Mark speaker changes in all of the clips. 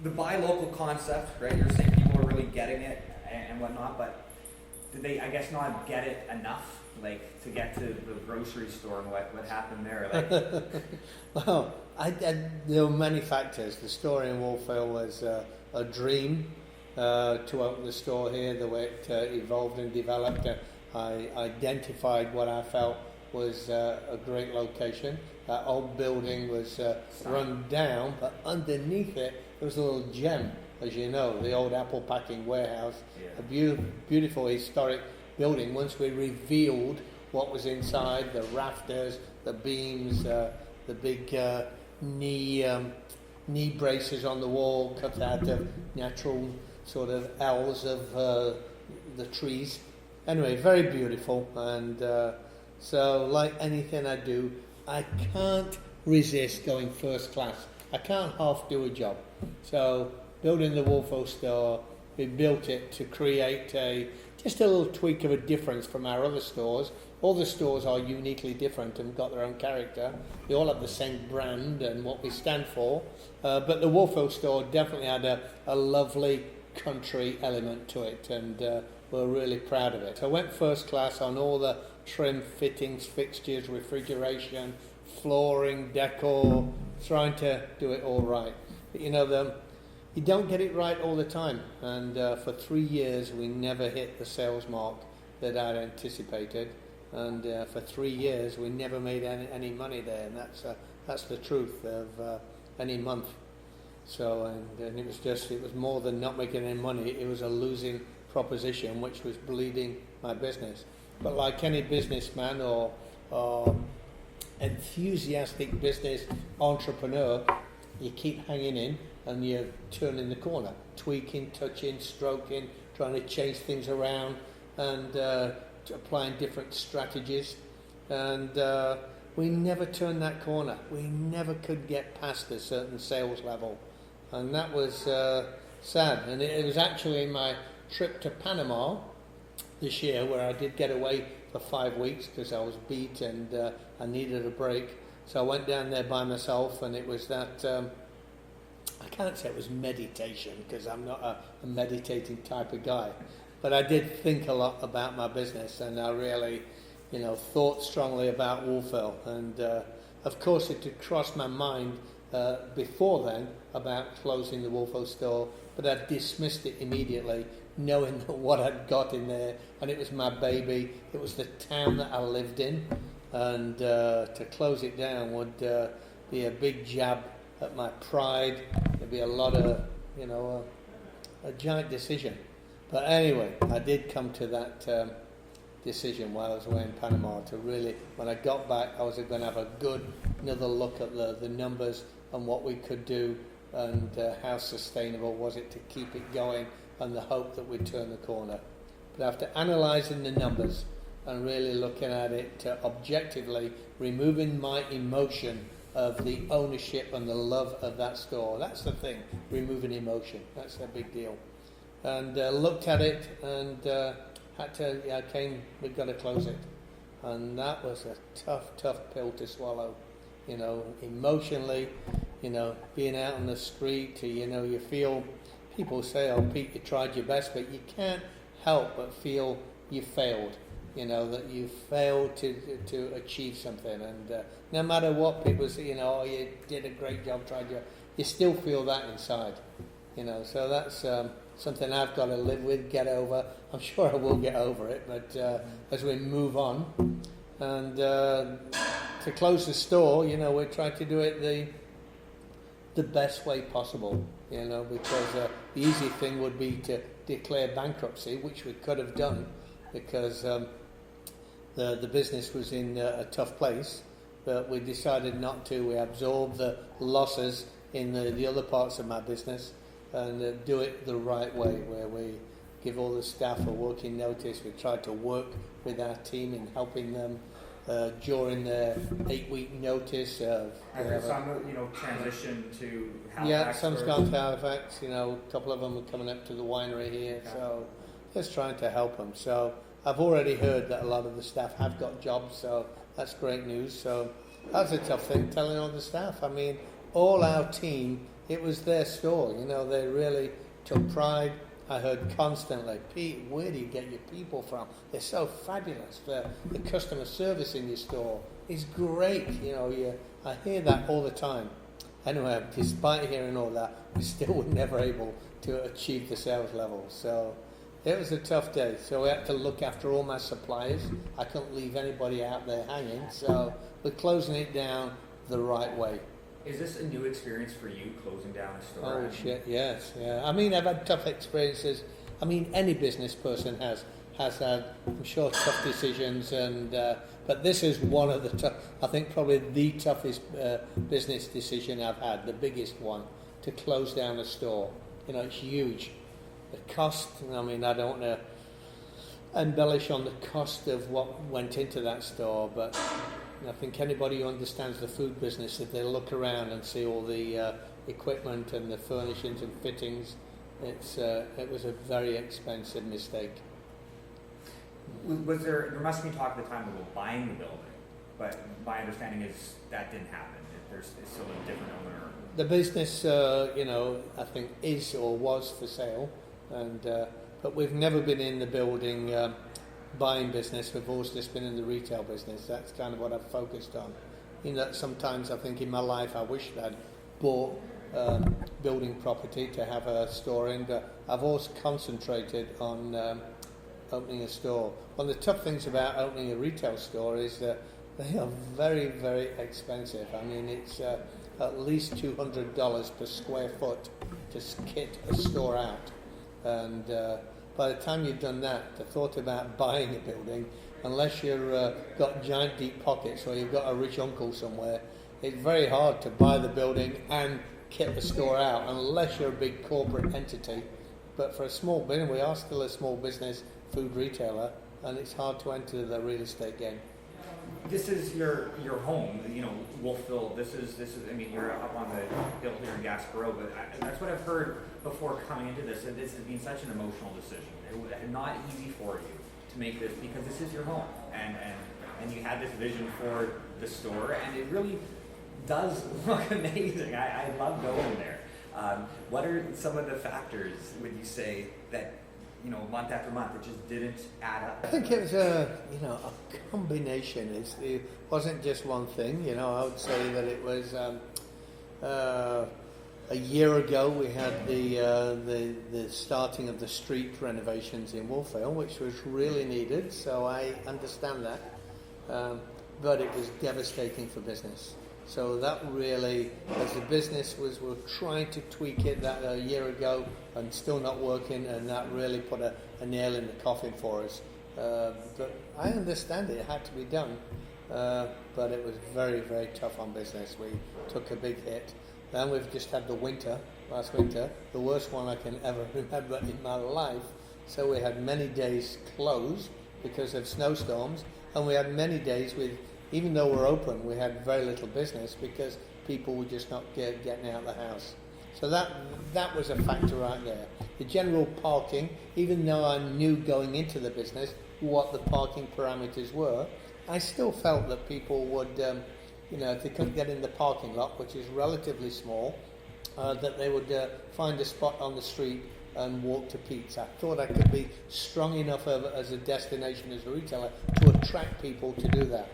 Speaker 1: the buy local concept, right? You're saying people are really getting it and whatnot, but did they, I guess, not get it enough, like to get to the grocery store and what happened there? Like,
Speaker 2: Well, there were many factors. The store in Wolfville was a dream to open the store here. The way it evolved and developed, I identified what I felt was a great location. That old building was run down, but underneath it, there was a little gem, as you know, the old apple packing warehouse, a beautiful historic building. Once we revealed what was inside, the rafters, the beams, the big knee braces on the wall cut out of natural sort of L's of the trees. Anyway, very beautiful, and so like anything I do, I can't resist going first class. I can't half do a job. So building the Wolfville store, we built it to create just a little tweak of a difference from our other stores. All the stores are uniquely different and got their own character. They all have the same brand and what we stand for. But the Wolfville store definitely had a lovely country element to it, and we're really proud of it. So I went first class on all the trim, fittings, fixtures, refrigeration, flooring, decor, trying to do it all right. But you know, you don't get it right all the time, and for 3 years we never hit the sales mark that I'd anticipated, and for 3 years we never made any money there, and that's the truth of any month. So and it was more than not making any money. It was a losing proposition which was bleeding my business. But like any businessman or enthusiastic business entrepreneur, you keep hanging in and you're turning the corner, tweaking, touching, stroking, trying to change things around, and applying different strategies. And we never turned that corner. We never could get past a certain sales level, and that was sad. And it was actually my trip to Panama this year where I did get away for 5 weeks because I was beat and I needed a break. So I went down there by myself, and it was that I can't say it was meditation because I'm not a meditating type of guy, but I did think a lot about my business, and I really, thought strongly about Wolfville. And of course it had crossed my mind before then about closing the Wolfville store, but I dismissed it immediately, knowing that what I'd got in there, and it was my baby, it was the town that I lived in, and to close it down would be a big jab at my pride. There'd be a lot of, a giant decision. But anyway, I did come to that decision while I was away in Panama to really, when I got back, I was going to have another look at the numbers and what we could do, and how sustainable was it to keep it going, and the hope that we'd turn the corner. But after analysing the numbers and really looking at it objectively, removing my emotion of the ownership and the love of that store, that's the thing, removing emotion, that's a big deal. And looked at it and we've got to close it. And that was a tough pill to swallow, emotionally, being out on the street, you feel, people say, oh Pete, you tried your best, but you can't help but feel you failed, that you failed to achieve something. And no matter what people say, oh, you did a great job, you still feel that inside, so that's something I've got to live with, get over. I'm sure I will get over it, but as we move on, and to close the store, we're trying to do it the best way possible, because the easy thing would be to declare bankruptcy, which we could have done, because the business was in a tough place, but we decided not to. We absorbed the losses in the other parts of my business, and do it the right way, where we give all the staff a working notice. We try to work with our team in helping them during their 8-week notice.
Speaker 1: Some, transition to Halifax.
Speaker 2: Yeah, some's gone to Halifax. A couple of them are coming up to the winery here. Okay. So just trying to help them. So I've already heard that a lot of the staff have got jobs, so that's great news. So that's a tough thing, telling all the staff. I mean, all our team it was their store. You know, they really took pride. I heard constantly, Pete, where do you get your people from? They're so fabulous. The customer service in your store is great. You know, I hear that all the time. Anyway, despite hearing all that, we still were never able to achieve the sales level. So it was a tough day. So we had to look after all my suppliers. I couldn't leave anybody out there hanging. So we're closing it down the right way.
Speaker 1: Is this a new experience for you, closing down a store?
Speaker 2: Oh shit, yes, yeah. I mean, I've had tough experiences. I mean, any business person has had, I'm sure, tough decisions, and but this is one of the I think probably the toughest business decision I've had, the biggest one, to close down a store. You know, it's huge. The cost, I mean, I don't want to embellish on the cost of what went into that store, but I think anybody who understands the food business, if they look around and see all the equipment and the furnishings and fittings, it was a very expensive mistake.
Speaker 1: Was there must have been talk at the time about buying the building, but my understanding is that didn't happen. There's still a different owner.
Speaker 2: The business, you know, I think is or was for sale, and but we've never been in the building buying business. We've always just been in the retail business. That's kind of what I've focused on. You know, sometimes I think in my life I wish I'd bought building property to have a store in, but I've always concentrated on opening a store. One of the tough things about opening a retail store is that they are very, very expensive. I mean, it's at least $200 per square foot to kit a store out. And by the time you've done that, the thought about buying a building, unless you've got giant deep pockets or you've got a rich uncle somewhere, it's very hard to buy the building and kit the store out unless you're a big corporate entity. But for a small business, we are still a small business food retailer, and it's hard to enter the real estate game.
Speaker 1: This is your home, you know, Wolfville. This is. I mean, you're up on the hill here in Gaspereau, but that's what I've heard before coming into this. And this has been such an emotional decision. It was not easy for you to make this because this is your home, and you had this vision for the store, and it really does look amazing. I love going there. What are some of the factors, would you say, that, you know, month after month, it just didn't add up?
Speaker 2: I think it was a combination. It wasn't just one thing. You know, I would say that it was a year ago we had the starting of the street renovations in Wolfville, which was really needed. So I understand that, but it was devastating for business. So that really, as the business we're trying to tweak it that a year ago and still not working, and that really put a nail in the coffin for us. But I understand it had to be done, but it was very, very tough on business. We took a big hit. Then we've just had the winter, last winter, the worst one I can ever remember in my life. So we had many days closed because of snowstorms, and we had many days with, even though we're open, we had very little business because people were just not getting out of the house. So that was a factor right there. The general parking, even though I knew going into the business what the parking parameters were, I still felt that people would, if they couldn't get in the parking lot, which is relatively small, that they would find a spot on the street and walk to Pete's. I thought I could be strong enough as a destination, as a retailer, to attract people to do that.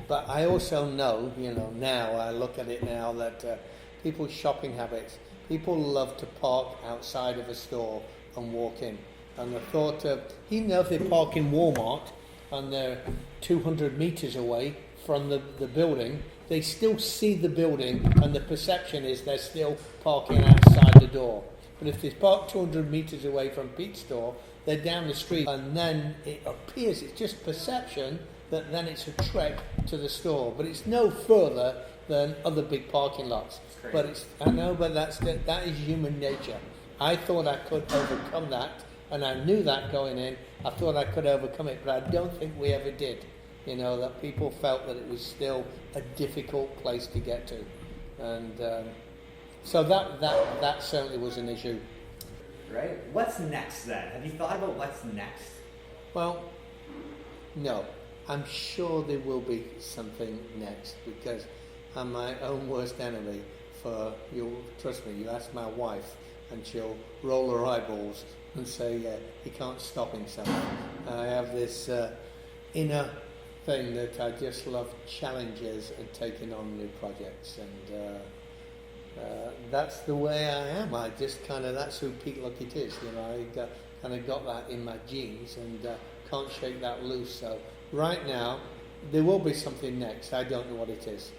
Speaker 2: But I also know, now I look at it now, that people's shopping habits, people love to park outside of a store and walk in. And the thought of, even though if they park in Walmart and they're 200 meters away from the building, they still see the building, and the perception is they're still parking outside the door. But if they park 200 meters away from Pete's store, they're down the street, and then it appears, it's just perception, that then it's a trek to the store, but it's no further than other big parking lots. But that is human nature. I thought I could overcome that, and I knew that going in. I thought I could overcome it, but I don't think we ever did. That people felt that it was still a difficult place to get to, and so that certainly was an issue.
Speaker 1: Right. What's next then? Have you thought about what's next?
Speaker 2: Well, no. I'm sure there will be something next, because I'm my own worst enemy. you'll trust me, you ask my wife and she'll roll her eyeballs and say, he can't stop himself. I have this inner thing that I just love challenges and taking on new projects, and that's the way I am. I just that's who Pete Luckett is. I kind of got that in my genes, and can't shake that loose. So right now, there will be something next. I don't know what it is,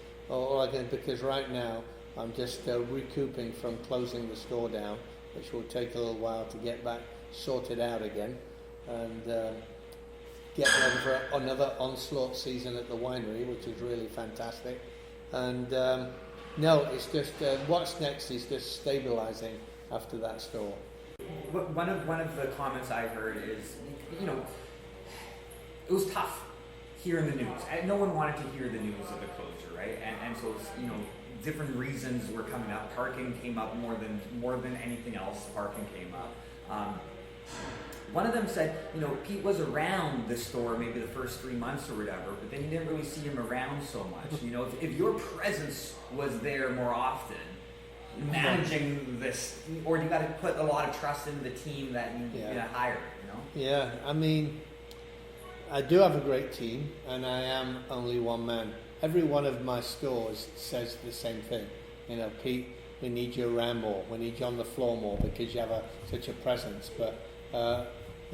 Speaker 2: because right now I'm just recouping from closing the store down, which will take a little while to get back sorted out again, and get ready for another onslaught season at the winery, which is really fantastic. And no, it's just what's next is just stabilizing after that store.
Speaker 1: One of the comments I heard is, it was tough hearing the news. And no one wanted to hear the news of the closure, right? And so different reasons were coming up. Parking came up more than anything else. Parking came up. One of them said, Pete was around the store maybe the first 3 months or whatever, but then you didn't really see him around so much. If your presence was there more often, managing this, or you got to put a lot of trust into the team that you hired,
Speaker 2: Yeah, I mean, I do have a great team, and I am only one man. Every one of my stores says the same thing. Pete, we need you around more. We need you on the floor more because you have such a presence. But the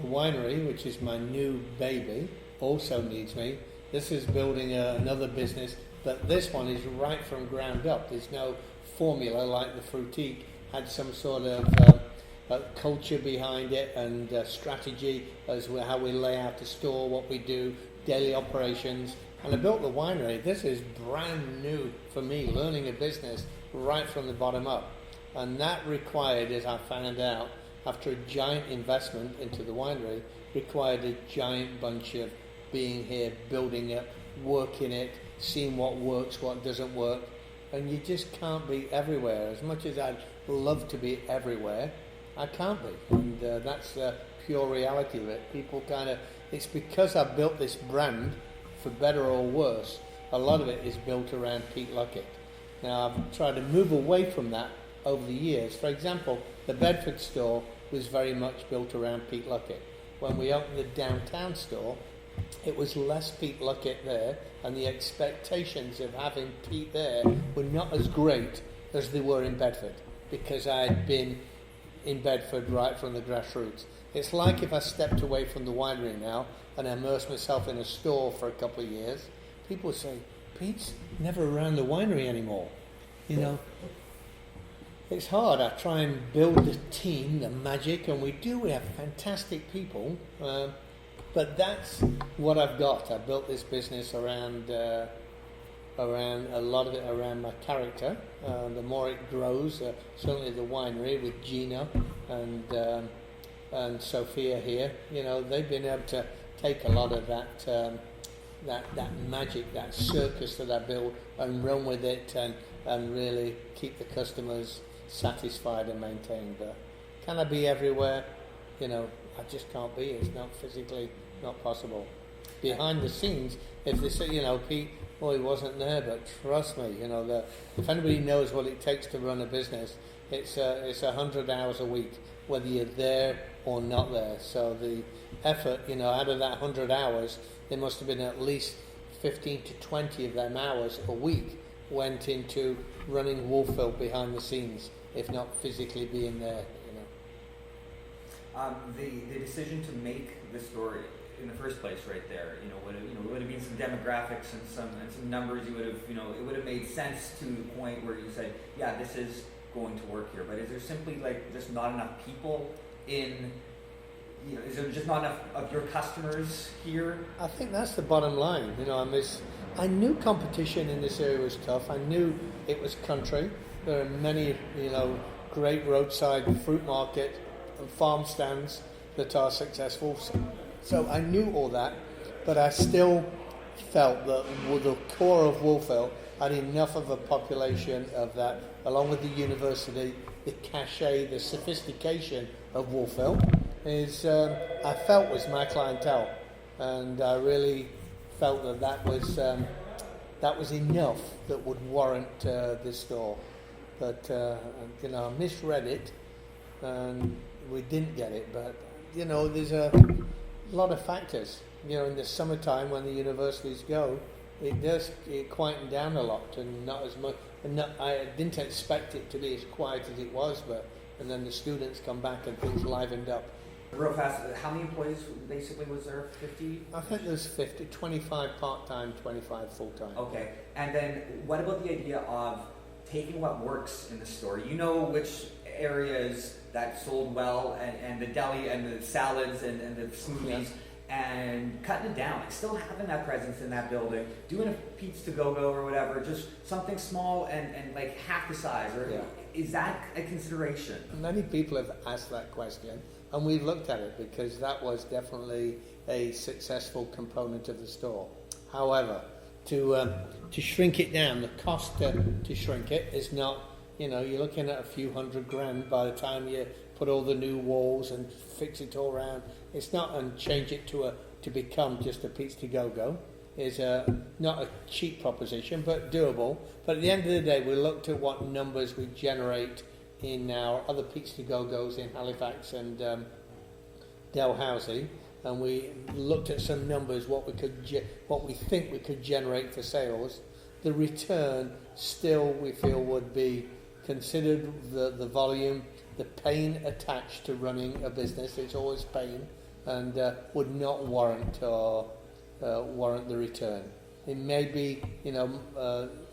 Speaker 2: winery, which is my new baby, also needs me. This is building another business, but this one is right from ground up. There's no formula like the Fruitique. Had some sort of culture behind it and strategy as how we lay out the store, what we do, daily operations. And I built the winery. This is brand new for me, learning a business right from the bottom up. And that required, as I found out, after a giant investment into the winery, required a giant bunch of being here, building it, working it, seeing what works, what doesn't work. And you just can't be everywhere. As much as I'd love to be everywhere, I can't be. And that's the pure reality of it. People it's because I built this brand, for better or worse, a lot of it is built around Pete Luckett. Now, I've tried to move away from that over the years. For example, the Bedford store was very much built around Pete Luckett. When we opened the downtown store, it was less Pete Luckett there, and the expectations of having Pete there were not as great as they were in Bedford, because I had been in Bedford right from the grassroots. It's like if I stepped away from the winery now and immersed myself in a store for a couple of years, people say, Pete's never around the winery anymore. It's hard. I try and build the team, the magic, and we have fantastic people, but that's what I've got. I built this business around a lot of it around my character. The more it grows, certainly the winery with Gina and Sophia here, they've been able to take a lot of that magic, that circus that I build, and run with it and really keep the customers satisfied and maintained. But can I be everywhere? I just can't be. It's not physically not possible. Behind the scenes, if they say, Pete, well, he wasn't there, but trust me, if anybody knows what it takes to run a business, it's 100 hours a week, whether you're there or not there. So the effort, out of that 100 hours, there must have been at least 15 to 20 of them hours a week went into running Wolfville behind the scenes, if not physically being there.
Speaker 1: The decision to make the store in the first place, right there, would have been some demographics and some numbers. You would have, it would have made sense to the point where you said, yeah, this is going to work here. But is there simply just not enough people in? Is there just not enough of your customers here?
Speaker 2: I think that's the bottom line. I knew competition in this area was tough. I knew it was country. There are many, great roadside fruit market and farm stands that are successful. So I knew all that, but I still felt that the core of Wolfville had enough of a population of that, along with the university, the cachet, the sophistication of Wolfville, I felt was my clientele, and I really felt that was enough that would warrant this store. But I misread it, and we didn't get it. But there's a lot of factors. In the summertime when the universities go, it quieten down a lot, and not as much. And I didn't expect it to be as quiet as it was, and then the students come back and things livened up.
Speaker 1: Real fast, how many employees basically was there? 50?
Speaker 2: I think there's 50, 25 part-time, 25 full-time.
Speaker 1: Okay, and then what about the idea of taking what works in the store? You know which areas that sold well, and the deli and the salads and the smoothies, and cutting it down, and still having that presence in that building, doing a Pete's to go or whatever, just something small and like half the size, or is that a consideration?
Speaker 2: Many people have asked that question, and we've looked at it because that was definitely a successful component of the store. However, to shrink it down, the cost to shrink it is not, you're looking at a few $100,000 by the time you put all the new walls and fix it all around. It's not, and change it to become just a Pete's to Go is not a cheap proposition, but doable. But at the end of the day, we looked at what numbers we generate in our other Pete's to Go's in Halifax and Dalhousie, and we looked at some numbers, what we think we could generate for sales. The return still, we feel, would be considered the volume, the pain attached to running a business. It's always pain, and would not warrant the return. It may be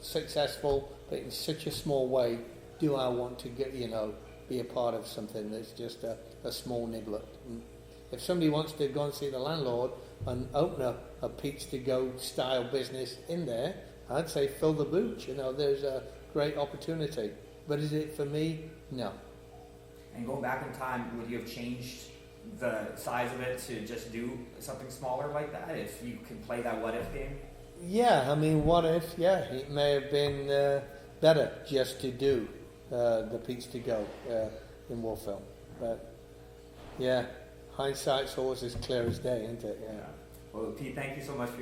Speaker 2: successful, but in such a small way. Do I want to be a part of something that's just a small nibbler? If somebody wants to go and see the landlord and open a Pete's to Go style business in there, I'd say fill the boot. There's a great opportunity. But is it for me? No.
Speaker 1: And going back in time, would you have changed the size of it to just do something smaller like that if you can play that what if game?
Speaker 2: Yeah, what if? Yeah, it may have been better just to do the Pete's to Go in Wolfville. But yeah, hindsight's always as clear as day, isn't it? Yeah.
Speaker 1: Well, Pete, thank you so much for